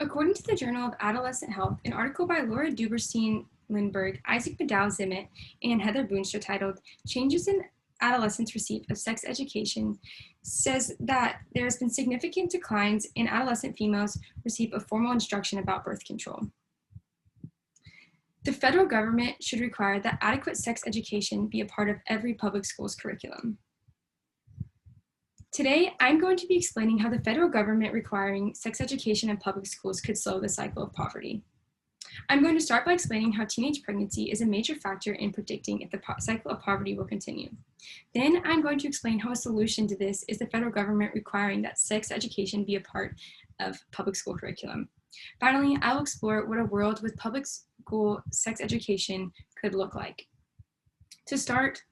According to the Journal of Adolescent Health, an article by Laura Duberstein-Lindberg, Isaac Bedau-Zimmett, and Heather Boonstra titled Changes in Adolescents' Receipt of Sex Education says that there has been significant declines in adolescent females' receipt of formal instruction about birth control. The federal government should require that adequate sex education be a part of every public school's curriculum. Today, I'm going to be explaining how the federal government requiring sex education in public schools could slow the cycle of poverty. I'm going to start by explaining how teenage pregnancy is a major factor in predicting if the cycle of poverty will continue. Then I'm going to explain how a solution to this is the federal government requiring that sex education be a part of public school curriculum. Finally, I'll explore what a world with public school sex education could look like. To start,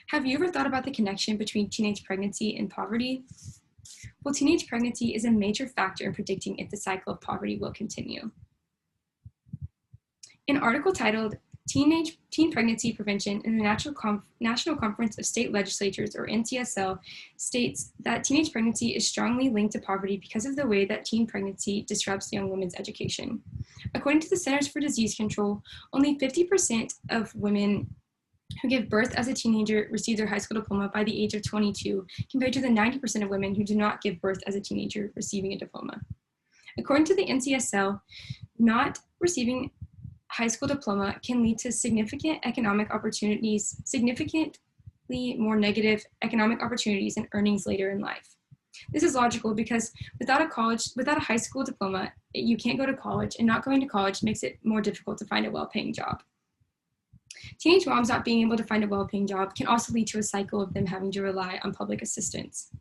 have you ever thought about the connection between teenage pregnancy and poverty? Well, teenage pregnancy is a major factor in predicting if the cycle of poverty will continue. An article titled Teen Pregnancy Prevention in the National Conference of State Legislatures, or NCSL, states that teenage pregnancy is strongly linked to poverty because of the way that teen pregnancy disrupts young women's education. According to the Centers for Disease Control, only 50% of women who give birth as a teenager receive their high school diploma by the age of 22, compared to the 90% of women who do not give birth as a teenager receiving a diploma. According to the NCSL, not receiving high school diploma can lead to significantly more negative economic opportunities and earnings later in life. This is logical because without a high school diploma, you can't go to college, and not going to college makes it more difficult to find a well-paying job. Teenage moms not being able to find a well-paying job can also lead to a cycle of them having to rely on public assistance.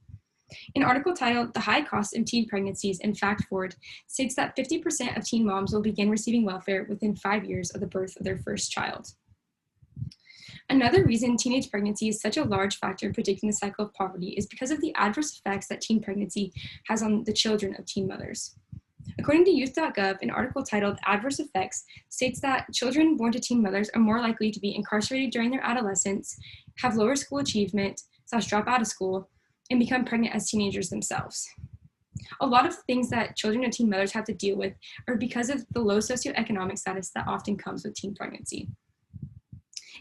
An article titled The High Cost of Teen Pregnancies in Fact Forward states that 50% of teen moms will begin receiving welfare within 5 years of the birth of their first child. Another reason teenage pregnancy is such a large factor in predicting the cycle of poverty is because of the adverse effects that teen pregnancy has on the children of teen mothers. According to youth.gov, an article titled Adverse Effects states that children born to teen mothers are more likely to be incarcerated during their adolescence, have lower school achievement, drop out of school, and become pregnant as teenagers themselves. A lot of things that children of teen mothers have to deal with are because of the low socioeconomic status that often comes with teen pregnancy.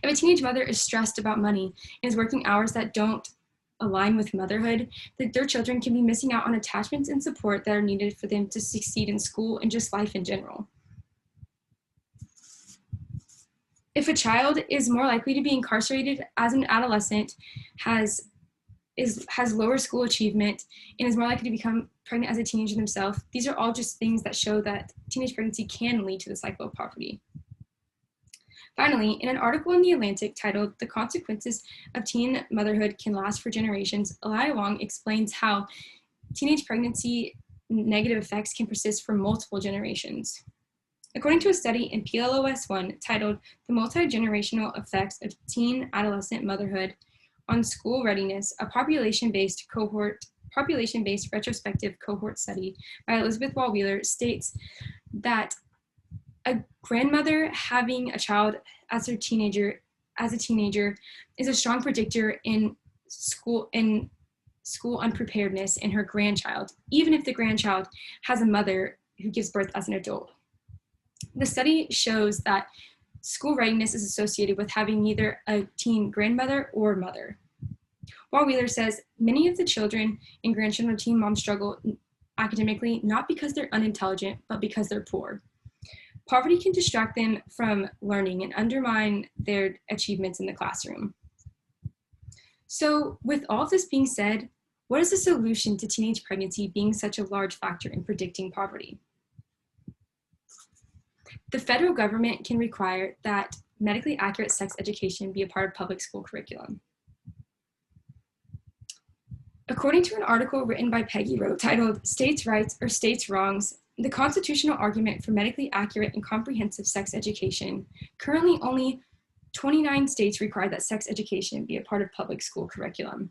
If a teenage mother is stressed about money and is working hours that don't align with motherhood, that their children can be missing out on attachments and support that are needed for them to succeed in school and just life in general. If a child is more likely to be incarcerated as an adolescent, has lower school achievement, and is more likely to become pregnant as a teenager themselves, these are all just things that show that teenage pregnancy can lead to the cycle of poverty. Finally, in an article in The Atlantic titled The Consequences of Teen Motherhood Can Last for Generations, Elia Wong explains how teenage pregnancy negative effects can persist for multiple generations. According to a study in PLOS1 titled The Multi-Generational Effects of Teen Adolescent Motherhood on School Readiness, a population-based retrospective cohort study by Elizabeth Wall-Wheeler states that a grandmother having a child as a teenager is a strong predictor in school unpreparedness in her grandchild, even if the grandchild has a mother who gives birth as an adult. The study shows that school readiness is associated with having neither a teen grandmother or mother. Wall-Wheeler says many of the children and grandchildren of teen moms struggle academically, not because they're unintelligent, but because they're poor. Poverty can distract them from learning and undermine their achievements in the classroom. So with all of this being said, what is the solution to teenage pregnancy being such a large factor in predicting poverty? The federal government can require that medically accurate sex education be a part of public school curriculum. According to an article written by Peggy Rowe titled States' Rights or States' Wrongs, the constitutional argument for medically accurate and comprehensive sex education, currently only 29 states require that sex education be a part of public school curriculum.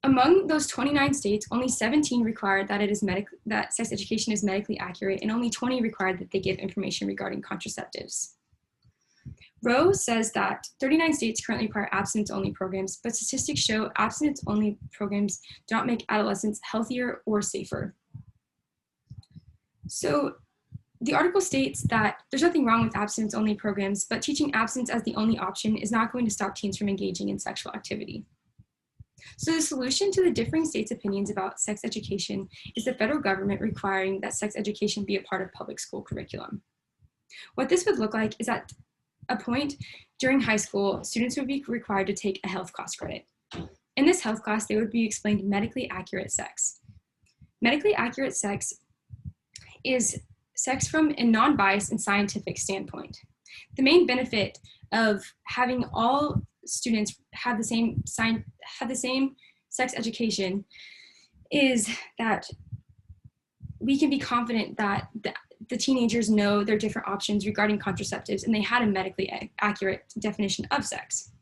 Among those 29 states, only 17 require that sex education is medically accurate, and only 20 require that they give information regarding contraceptives. Rowe says that 39 states currently require abstinence-only programs, but statistics show abstinence-only programs do not make adolescents healthier or safer. So the article states that there's nothing wrong with abstinence-only programs, but teaching abstinence as the only option is not going to stop teens from engaging in sexual activity. So the solution to the differing states' opinions about sex education is the federal government requiring that sex education be a part of public school curriculum. What this would look like is at a point during high school, students would be required to take a health class credit. In this health class, they would be explained medically accurate sex. Medically accurate sex is sex from a non-biased and scientific standpoint. The main benefit of having all students have the same sex education is that we can be confident that the teenagers know their different options regarding contraceptives, and they had a medically accurate definition of sex.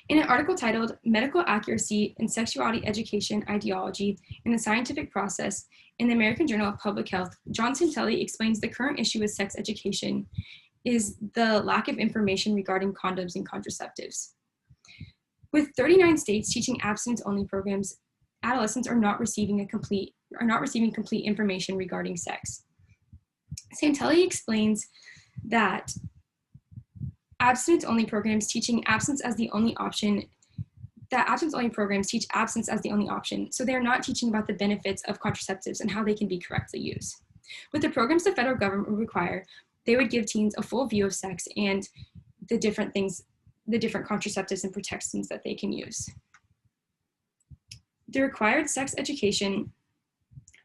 In an article titled Medical Accuracy in Sexuality Education Ideology in the Scientific Process in the American Journal of Public Health, John Santelli explains the current issue with sex education is the lack of information regarding condoms and contraceptives. With 39 states teaching abstinence-only programs, adolescents are not receiving complete information regarding sex. Santelli explains that abstinence-only programs teaching abstinence as the only option, abstinence-only programs teach abstinence as the only option, so they are not teaching about the benefits of contraceptives and how they can be correctly used. With the programs the federal government would require, they would give teens a full view of sex and the different contraceptives and protections that they can use. The required sex education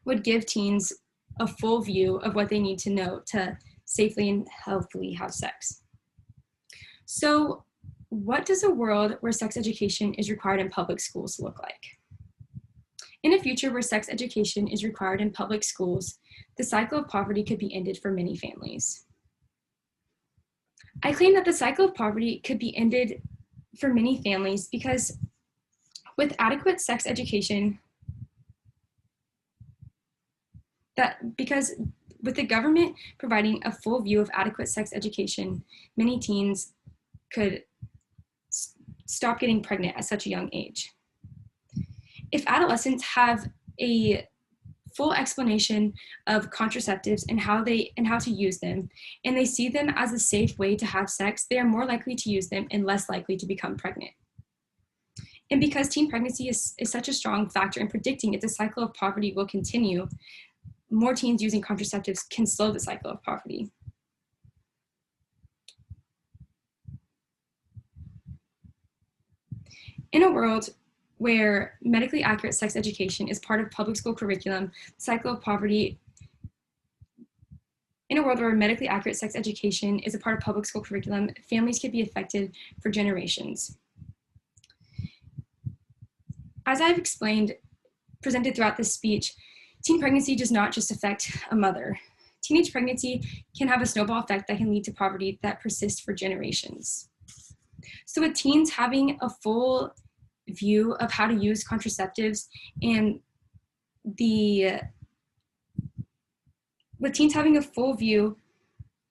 would give teens a full view of what they need to know to safely and healthily have sex. So what does a world where sex education is required in public schools look like? In a future where sex education is required in public schools, the cycle of poverty could be ended for many families. I claim that the cycle of poverty could be ended for many families because with adequate sex education, with the government providing a full view of adequate sex education, many teens could stop getting pregnant at such a young age. If adolescents have a full explanation of contraceptives and how to use them, and they see them as a safe way to have sex, they are more likely to use them and less likely to become pregnant. And because teen pregnancy is such a strong factor in predicting if the cycle of poverty will continue, more teens using contraceptives can slow the cycle of poverty. In a world where medically accurate sex education is part of public school curriculum, the cycle of poverty, in a world where medically accurate sex education is a part of public school curriculum, families could be affected for generations. As I've presented throughout this speech, teen pregnancy does not just affect a mother. Teenage pregnancy can have a snowball effect that can lead to poverty that persists for generations. So with teens having a full view of how to use contraceptives with teens having a full view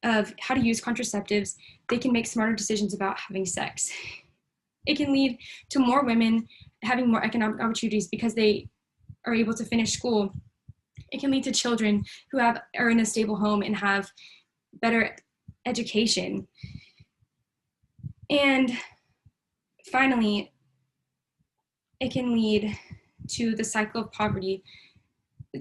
of how to use contraceptives, they can make smarter decisions about having sex. It can lead to more women having more economic opportunities because they are able to finish school. It can lead to children who are in a stable home and have better education. And finally, it can lead to the cycle of poverty,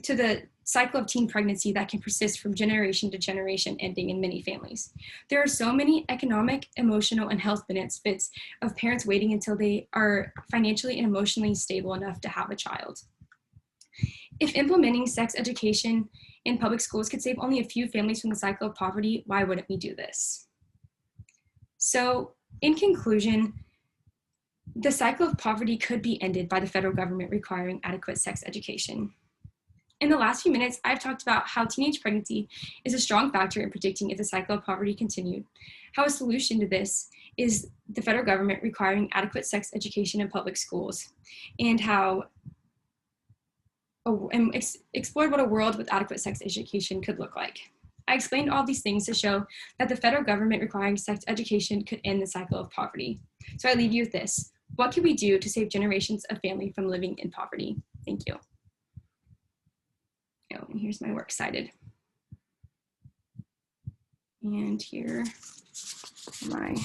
to the cycle of teen pregnancy that can persist from generation to generation, ending in many families. There are so many economic, emotional, and health benefits of parents waiting until they are financially and emotionally stable enough to have a child. If implementing sex education in public schools could save only a few families from the cycle of poverty, why wouldn't we do this? So, in conclusion, the cycle of poverty could be ended by the federal government requiring adequate sex education. In the last few minutes, I've talked about how teenage pregnancy is a strong factor in predicting if the cycle of poverty continued, how a solution to this is the federal government requiring adequate sex education in public schools, and explored what a world with adequate sex education could look like. I explained all these things to show that the federal government requiring sex education could end the cycle of poverty. So I leave you with this. What can we do to save generations of family from living in poverty? Thank you. Oh, and here's my works cited. And here are my